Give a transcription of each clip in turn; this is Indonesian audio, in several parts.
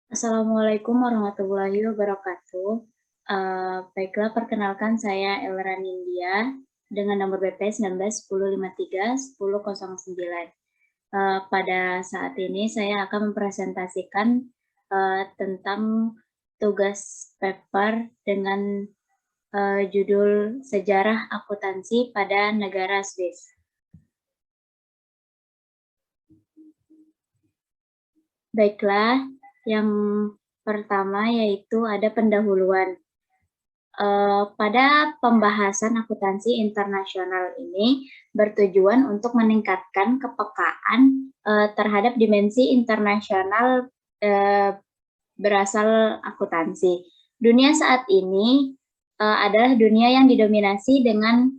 Assalamualaikum warahmatullahi wabarakatuh. Baiklah, perkenalkan saya Elra Nindya dengan nomor BP 19 1053 1009. Pada saat ini saya akan mempresentasikan tentang tugas paper dengan judul Sejarah Akuntansi pada Negara Swiss. Baiklah, yang pertama yaitu ada pendahuluan. Pada pembahasan akuntansi internasional ini bertujuan untuk meningkatkan kepekaan terhadap dimensi internasional berasal akuntansi. Dunia saat ini adalah dunia yang didominasi dengan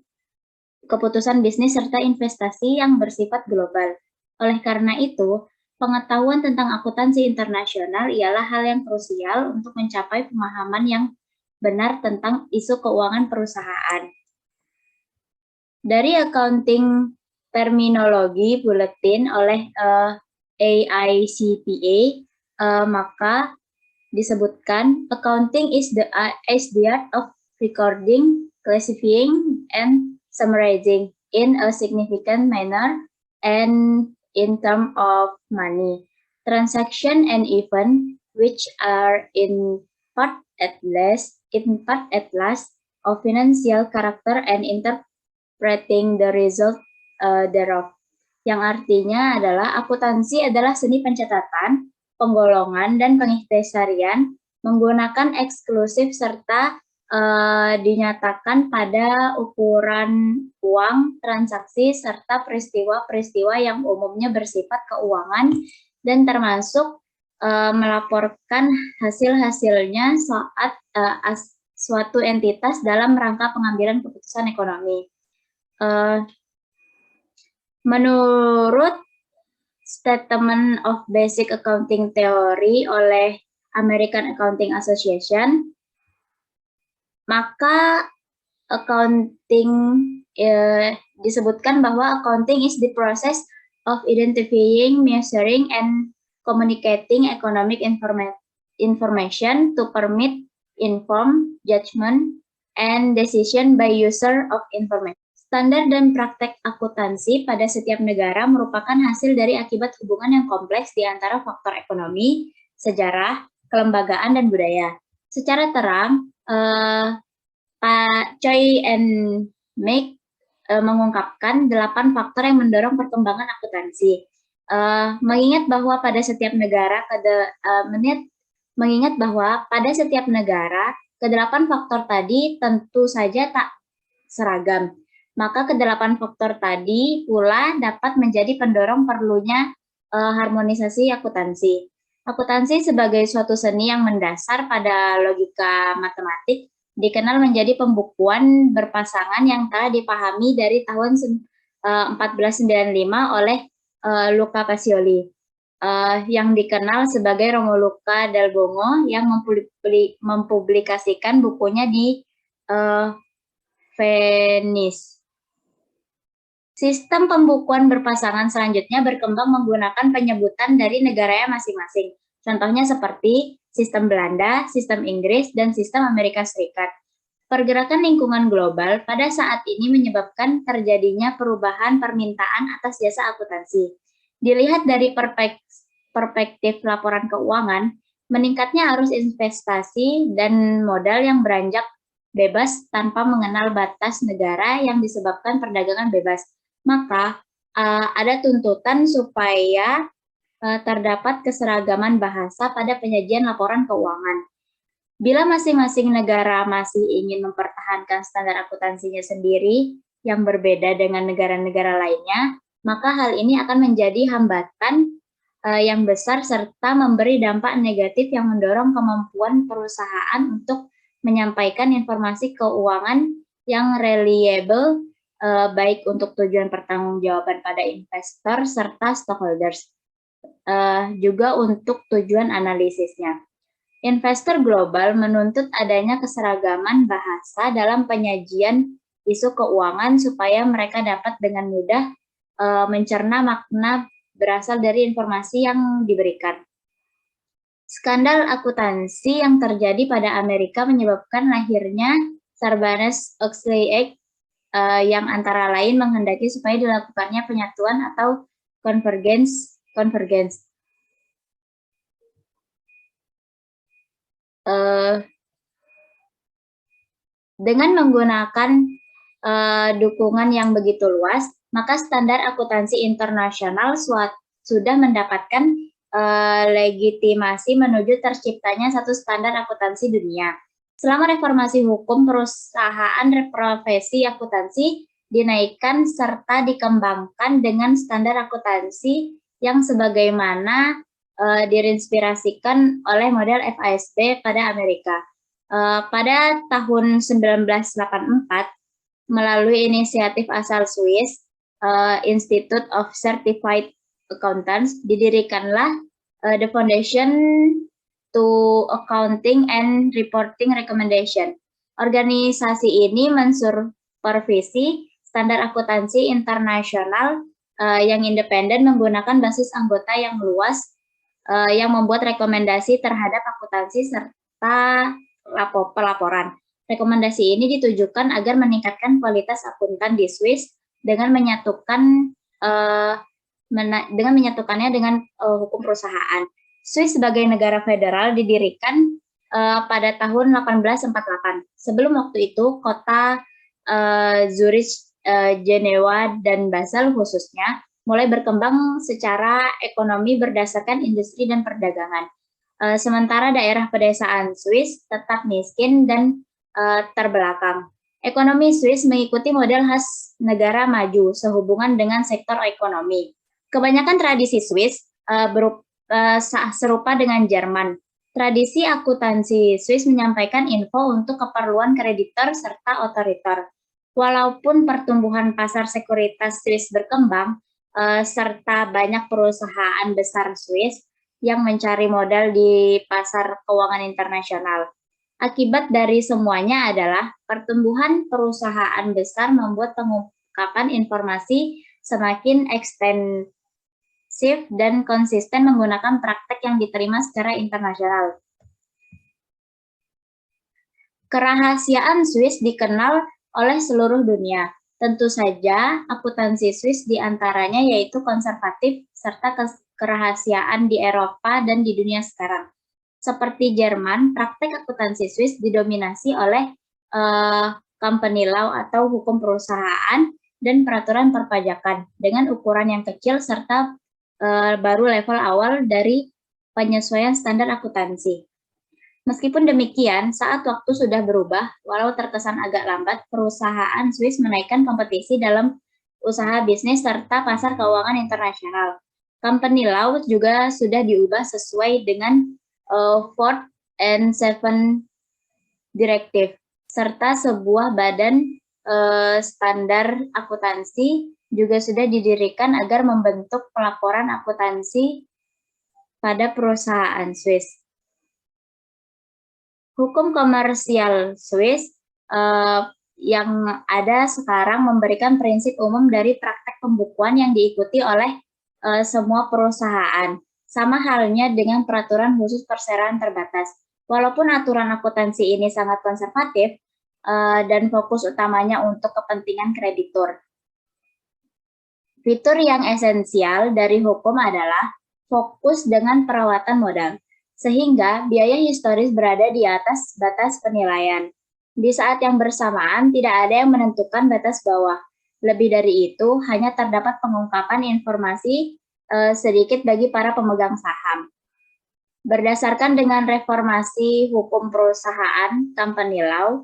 keputusan bisnis serta investasi yang bersifat global. Oleh karena itu, pengetahuan tentang akuntansi internasional ialah hal yang krusial untuk mencapai pemahaman yang benar tentang isu keuangan perusahaan. Dari accounting terminologi buletin oleh AICPA, maka disebutkan accounting is the art of recording, classifying, and summarizing in a significant manner and in terms of money, transaction and event which are in part at last of financial character and interpreting the result thereof. Yang artinya adalah akuntansi adalah seni pencatatan, penggolongan, dan pengikhtisarian menggunakan eksklusif serta dinyatakan pada ukuran uang, transaksi, serta peristiwa-peristiwa yang umumnya bersifat keuangan dan termasuk melaporkan hasil-hasilnya saat suatu entitas dalam rangka pengambilan keputusan ekonomi. Menurut Statement of Basic Accounting Theory oleh American Accounting Association, maka accounting disebutkan bahwa accounting is the process of identifying, measuring, and communicating economic information to permit informed judgment and decision by user of information. Standar dan praktek akuntansi pada setiap negara merupakan hasil dari akibat hubungan yang kompleks di antara faktor ekonomi, sejarah, kelembagaan, dan budaya. Secara terang, Pak Choi and Meg mengungkapkan 8 faktor yang mendorong perkembangan akuntansi. Mengingat bahwa pada setiap negara ke-8 faktor tadi tentu saja tak seragam. Maka ke-8 faktor tadi pula dapat menjadi pendorong perlunya harmonisasi akuntansi. Akuntansi sebagai suatu seni yang mendasar pada logika matematik dikenal menjadi pembukuan berpasangan yang telah dipahami dari tahun 1495 oleh Luca Pacioli, yang dikenal sebagai Romuluca Dal Bongo, yang mempublikasikan bukunya di Venice. Sistem pembukuan berpasangan selanjutnya berkembang menggunakan penyebutan dari negaranya masing-masing. Contohnya seperti sistem Belanda, sistem Inggris, dan sistem Amerika Serikat. Pergerakan lingkungan global pada saat ini menyebabkan terjadinya perubahan permintaan atas jasa akuntansi. Dilihat dari perspektif laporan keuangan, meningkatnya arus investasi dan modal yang beranjak bebas tanpa mengenal batas negara yang disebabkan perdagangan bebas. Maka ada tuntutan supaya terdapat keseragaman bahasa pada penyajian laporan keuangan. Bila masing-masing negara masih ingin mempertahankan standar akuntansinya sendiri yang berbeda dengan negara-negara lainnya, maka hal ini akan menjadi hambatan yang besar serta memberi dampak negatif yang mendorong kemampuan perusahaan untuk menyampaikan informasi keuangan yang reliable baik untuk tujuan pertanggungjawaban pada investor serta stockholders, juga untuk tujuan analisisnya. Investor global menuntut adanya keseragaman bahasa dalam penyajian isu keuangan supaya mereka dapat dengan mudah mencerna makna berasal dari informasi yang diberikan. Skandal akuntansi yang terjadi pada Amerika menyebabkan lahirnya Sarbanes-Oxley Act yang antara lain menghendaki supaya dilakukannya penyatuan atau konvergens. Dengan menggunakan dukungan yang begitu luas, maka standar akuntansi internasional sudah mendapatkan legitimasi menuju terciptanya satu standar akuntansi dunia. Selama reformasi hukum, perusahaan profesi akuntansi dinaikkan serta dikembangkan dengan standar akuntansi yang sebagaimana diinspirasikan oleh model FASB pada Amerika. Pada tahun 1984, melalui inisiatif asal Swiss, Institute of Certified Accountants, didirikanlah the Foundation to Accounting and Reporting Recommendation. Organisasi ini mensupervisi standar akuntansi internasional yang independen menggunakan basis anggota yang luas yang membuat rekomendasi terhadap akuntansi serta pelaporan. Rekomendasi ini ditujukan agar meningkatkan kualitas akuntan di Swiss dengan menyatukannya dengan hukum perusahaan. Swiss sebagai negara federal didirikan pada tahun 1848. Sebelum waktu itu, kota Zurich, Jenewa, dan Basel khususnya mulai berkembang secara ekonomi berdasarkan industri dan perdagangan. Sementara daerah pedesaan Swiss tetap miskin dan terbelakang. Ekonomi Swiss mengikuti model khas negara maju sehubungan dengan sektor ekonomi. Kebanyakan tradisi Swiss serupa dengan Jerman. Tradisi akuntansi Swiss menyampaikan info untuk keperluan kreditor serta otoritor. Walaupun pertumbuhan pasar sekuritas Swiss berkembang, serta banyak perusahaan besar Swiss yang mencari modal di pasar keuangan internasional. Akibat dari semuanya adalah pertumbuhan perusahaan besar membuat pengungkapan informasi semakin ekstensif dan konsisten menggunakan praktek yang diterima secara internasional. Kerahasiaan Swiss dikenal oleh seluruh dunia. Tentu saja, akuntansi Swiss diantaranya yaitu konservatif serta kerahasiaan di Eropa dan di dunia sekarang. Seperti Jerman, praktek akuntansi Swiss didominasi oleh company law atau hukum perusahaan dan peraturan perpajakan dengan ukuran yang kecil serta baru level awal dari penyesuaian standar akuntansi. Meskipun demikian, saat waktu sudah berubah, walau terkesan agak lambat, perusahaan Swiss menaikkan kompetisi dalam usaha bisnis serta pasar keuangan internasional. Company law juga sudah diubah sesuai dengan Fourth and Seventh Directive, serta sebuah badan standar akuntansi juga sudah didirikan agar membentuk pelaporan akuntansi pada perusahaan Swiss. Hukum komersial Swiss yang ada sekarang memberikan prinsip umum dari praktek pembukuan yang diikuti oleh semua perusahaan. Sama halnya dengan peraturan khusus perseroan terbatas. Walaupun aturan akuntansi ini sangat konservatif dan fokus utamanya untuk kepentingan kreditur. Fitur yang esensial dari hukum adalah fokus dengan perawatan modal, sehingga biaya historis berada di atas batas penilaian. Di saat yang bersamaan, tidak ada yang menentukan batas bawah. Lebih dari itu, hanya terdapat pengungkapan informasi sedikit bagi para pemegang saham. Berdasarkan dengan reformasi hukum perusahaan, company law,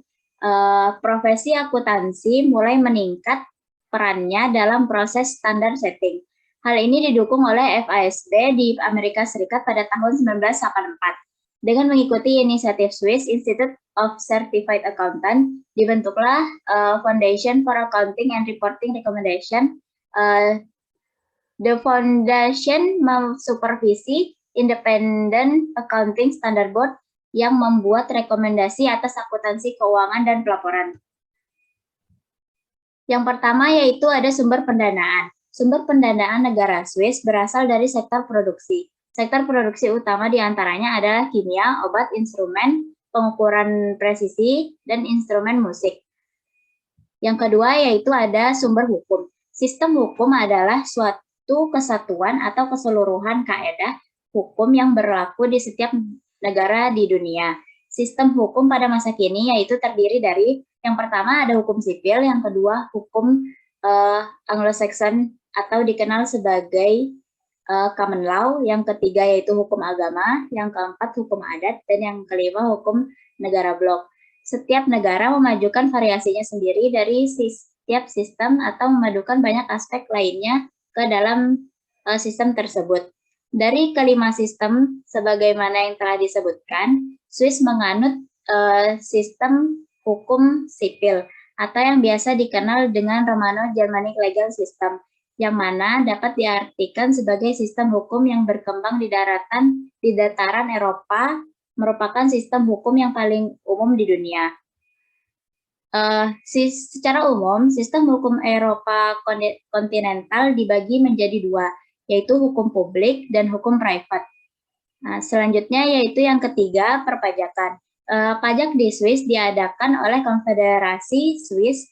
profesi akuntansi mulai meningkat perannya dalam proses standar setting. Hal ini didukung oleh FASB di Amerika Serikat pada tahun 1984. Dengan mengikuti inisiatif Swiss Institute of Certified Accountant, dibentuklah Foundation for Accounting and Reporting Recommendation. The Foundation mensupervisi Independent Accounting Standard Board yang membuat rekomendasi atas akuntansi keuangan dan pelaporan. Yang pertama yaitu ada sumber pendanaan. Sumber pendanaan negara Swiss berasal dari sektor produksi. Sektor produksi utama diantaranya adalah kimia, obat, instrumen, pengukuran presisi, dan instrumen musik. Yang kedua yaitu ada sumber hukum. Sistem hukum adalah suatu kesatuan atau keseluruhan kaedah hukum yang berlaku di setiap negara di dunia. Sistem hukum pada masa kini yaitu terdiri dari yang pertama ada hukum sipil, yang kedua hukum Anglo-Saxon atau dikenal sebagai common law, yang ketiga yaitu hukum agama, yang keempat hukum adat, dan yang kelima hukum negara blok. Setiap negara memajukan variasinya sendiri dari setiap sistem atau memadukan banyak aspek lainnya ke dalam sistem tersebut. Dari kelima sistem sebagaimana yang telah disebutkan, Swiss menganut sistem hukum sipil atau yang biasa dikenal dengan Romano-Germanic Legal System, yang mana dapat diartikan sebagai sistem hukum yang berkembang di dataran Eropa, merupakan sistem hukum yang paling umum di dunia. Secara umum, sistem hukum Eropa kontinental dibagi menjadi dua, yaitu hukum publik dan hukum private. Nah, selanjutnya yaitu yang ketiga, perpajakan. Pajak di Swiss diadakan oleh Konfederasi Swiss,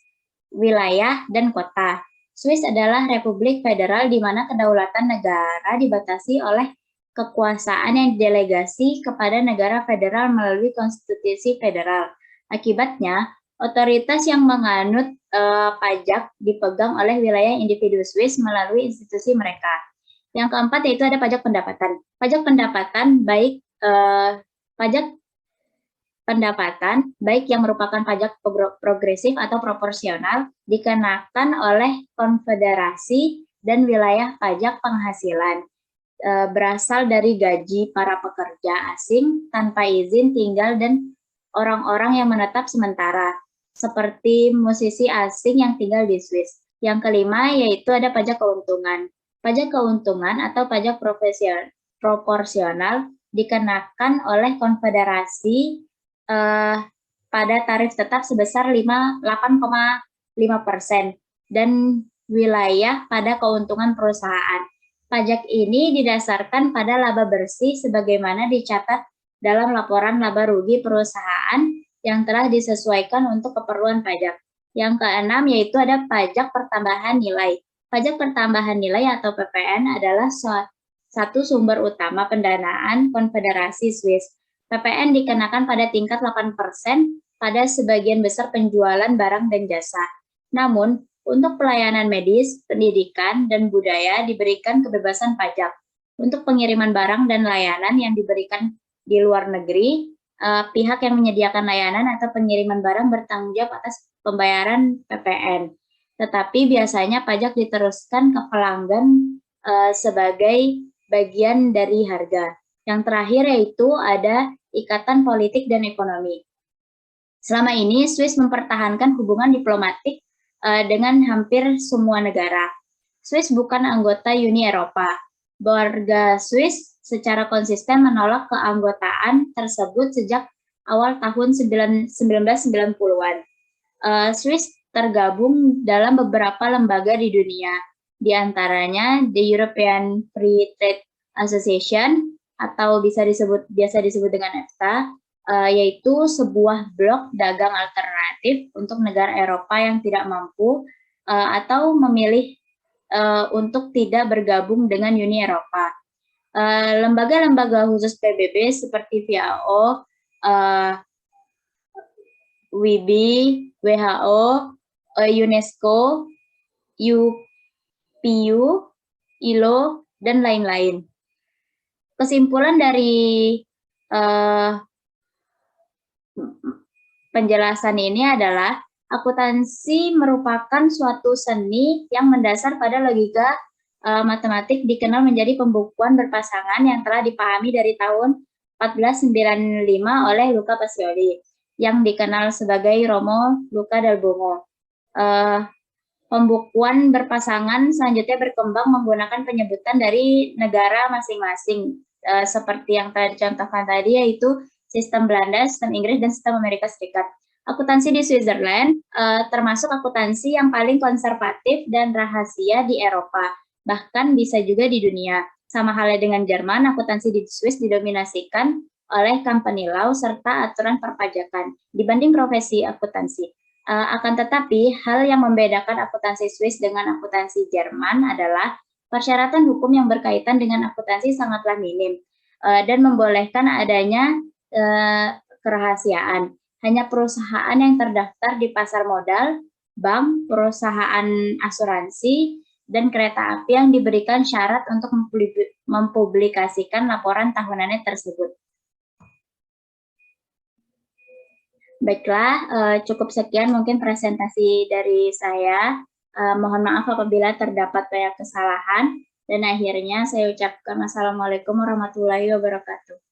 wilayah, dan kota. Swiss adalah republik federal di mana kedaulatan negara dibatasi oleh kekuasaan yang didelegasi kepada negara federal melalui konstitusi federal. Akibatnya, otoritas yang menganut pajak dipegang oleh wilayah individu Swiss melalui institusi mereka. Yang keempat yaitu ada pajak pendapatan. Pajak pendapatan baik yang merupakan pajak progresif atau proporsional dikenakan oleh konfederasi dan wilayah pajak penghasilan berasal dari gaji para pekerja asing tanpa izin tinggal dan orang-orang yang menetap sementara, seperti musisi asing yang tinggal di Swiss. Yang kelima yaitu ada pajak keuntungan. Pajak keuntungan atau pajak proporsional dikenakan oleh konfederasi pada tarif tetap sebesar 8,5% dan wilayah pada keuntungan perusahaan. Pajak ini didasarkan pada laba bersih sebagaimana dicatat dalam laporan laba rugi perusahaan yang telah disesuaikan untuk keperluan pajak. Yang keenam yaitu ada pajak pertambahan nilai. Pajak pertambahan nilai atau PPN adalah satu sumber utama pendanaan Konfederasi Swiss. PPN dikenakan pada tingkat 8% pada sebagian besar penjualan barang dan jasa. Namun, untuk pelayanan medis, pendidikan, dan budaya diberikan kebebasan pajak. Untuk pengiriman barang dan layanan yang diberikan di luar negeri, pihak yang menyediakan layanan atau pengiriman barang bertanggung jawab atas pembayaran PPN. Tetapi biasanya pajak diteruskan ke pelanggan sebagai bagian dari harga. Yang terakhir yaitu ada ikatan politik dan ekonomi. Selama ini, Swiss mempertahankan hubungan diplomatik dengan hampir semua negara. Swiss bukan anggota Uni Eropa. Warga Swiss secara konsisten menolak keanggotaan tersebut sejak awal tahun 1990-an. Swiss tergabung dalam beberapa lembaga di dunia, di antaranya the European Free Trade Association atau biasa disebut dengan EFTA, yaitu sebuah blok dagang alternatif untuk negara Eropa yang tidak mampu atau memilih untuk tidak bergabung dengan Uni Eropa. Lembaga-lembaga khusus PBB seperti WHO, WIB, WHO, UNESCO, UPU, ILO, dan lain-lain. Kesimpulan dari penjelasan ini adalah akuntansi merupakan suatu seni yang mendasar pada logika matematik dikenal menjadi pembukuan berpasangan yang telah dipahami dari tahun 1495 oleh Luca Pacioli yang dikenal sebagai Romo Luca dal Bomo. Pembukuan berpasangan selanjutnya berkembang menggunakan penyebutan dari negara masing-masing seperti yang telah dicontohkan tadi, yaitu sistem Belanda, sistem Inggris, dan sistem Amerika Serikat. Akuntansi di Switzerland termasuk akuntansi yang paling konservatif dan rahasia di Eropa, bahkan bisa juga di dunia. Sama halnya dengan Jerman, akuntansi di Swiss didominasikan oleh company law serta aturan perpajakan dibanding profesi akuntansi. Akan tetapi, hal yang membedakan akuntansi Swiss dengan akuntansi Jerman adalah persyaratan hukum yang berkaitan dengan akuntansi sangatlah minim dan membolehkan adanya kerahasiaan. Hanya perusahaan yang terdaftar di pasar modal, bank, perusahaan asuransi, dan kereta api yang diberikan syarat untuk mempublikasikan laporan tahunannya tersebut. Baiklah, cukup sekian mungkin presentasi dari saya. Mohon maaf apabila terdapat banyak kesalahan. Dan akhirnya saya ucapkan wassalamualaikum warahmatullahi wabarakatuh.